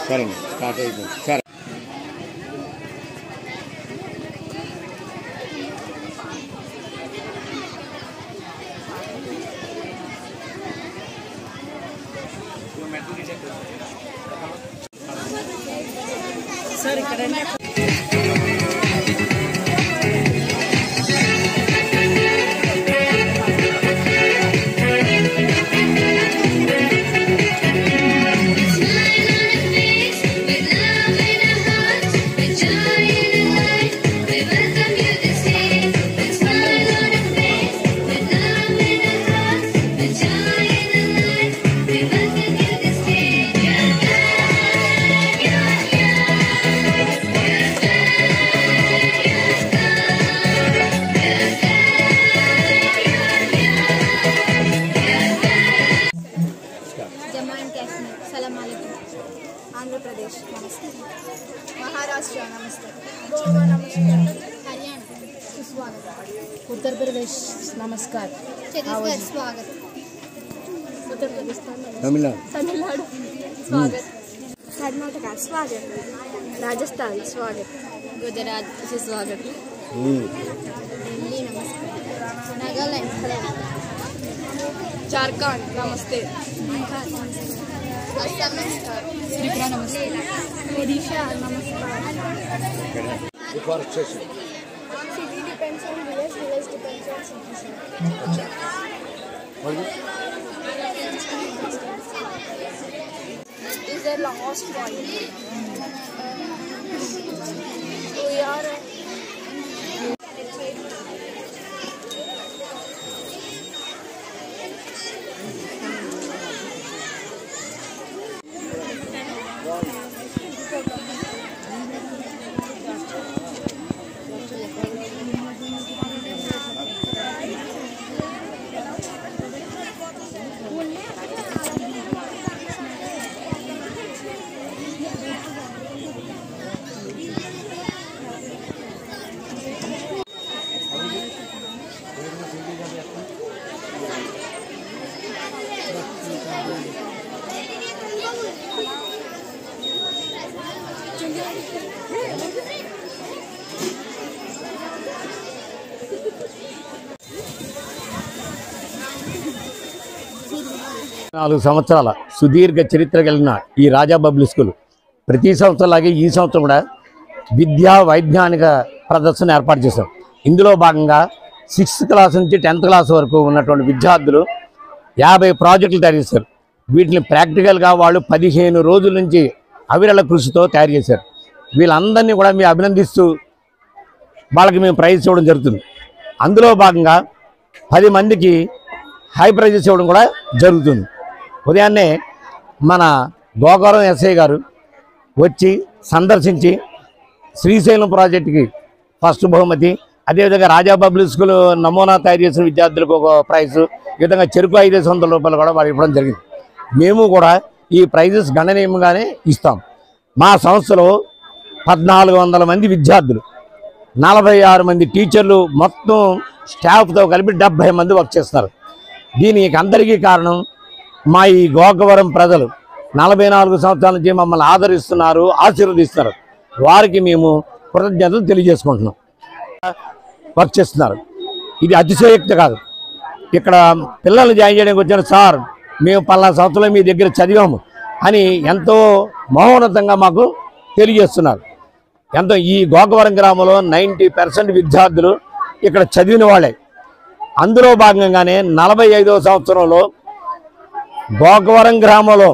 సరే స్టార్ట్ అయిపోయింది. సరే సార్ ఇక్కడ आंध्र प्रदेश नमस्ते, महाराष्ट्र नमस्ते, गोवा नमस्ते, हरियाणा सुस्वागत, उत्तर प्रदेश नमस्कार, छत्तीसगढ़ स्वागत, उत्तर प्रदेश तमिलनाडु स्वागत, कर्नाटक स्वागत, राजस्थान स्वागत, गुजरात से स्वागत, दिल्ली नमस्ते, नागालैंड झारखंड नमस्ते, असम नमस्कार, त्रिपुरा नमस्ते, ओडिशा नमस्कार. City depends on village, village depends on city. Is the last point. We are. సంవత్సరాల సుదీర్ఘ చరిత్ర కలిగిన ఈ రాజా పబ్లిక్ స్కూల్ ప్రతి సంవత్సరంలాగే ఈ సంవత్సరం కూడా విద్యా వైజ్ఞానిక ప్రదర్శన ఏర్పాటు చేశాం. ఇందులో భాగంగా 6th క్లాస్ నుంచి 10th క్లాస్ వరకు ఉన్నటువంటి విద్యార్థులు 50 ప్రాజెక్టులు తయారు చేశారు. వీటిని ప్రాక్టికల్గా వాళ్ళు 15 రోజుల నుంచి అవిరళ కృషితో తయారు చేశారు. వీళ్ళందరినీ కూడా మేము అభినందిస్తూ వాళ్ళకి మేము ప్రైజ్ ఇవ్వడం జరుగుతుంది. అందులో భాగంగా 10 మందికి హై ప్రైజెస్ ఇవ్వడం కూడా జరుగుతుంది. ఉదయాన్నే మన గోకవరం ఎస్ఐ గారు వచ్చి సందర్శించి శ్రీశైలం ప్రాజెక్టుకి ఫస్ట్ బహుమతి, అదేవిధంగా రాజా పబ్లిక్ స్కూల్ నమూనా తయారు చేసిన విద్యార్థులకు ఒక ప్రైజు, ఈ విధంగా చెరుకు 500 రూపాయలు కూడా వారికి ఇవ్వడం జరిగింది. మేము కూడా ఈ ప్రైజెస్ గణనీయంగానే ఇస్తాం. మా సంస్థలో 1400 మంది విద్యార్థులు, 46 మంది టీచర్లు, మొత్తం స్టాఫ్తో కలిపి 70 మంది వర్క్ చేస్తున్నారు. దీనికి అందరికీ కారణం మా ఈ గోకవరం ప్రజలు 44 సంవత్సరాల నుంచి మమ్మల్ని ఆదరిస్తున్నారు, ఆశీర్వదిస్తున్నారు. వారికి మేము కృతజ్ఞతలు తెలియజేసుకుంటున్నాం. వర్క్ చేస్తున్నారు. ఇది అతిశయోక్తి కాదు. ఇక్కడ పిల్లల్ని జాయిన్ చేయడానికి వచ్చారు. సార్ మేము 14 సంవత్సరాలు మీ దగ్గర చదివాము అని ఎంతో మహోన్నతంగా మాకు తెలియజేస్తున్నారు. ఎంతో ఈ గోకవరం గ్రామంలో 90% విద్యార్థులు ఇక్కడ చదివిన వాళ్ళే. అందులో భాగంగానే 45వ సంవత్సరంలో గోకవరం గ్రామంలో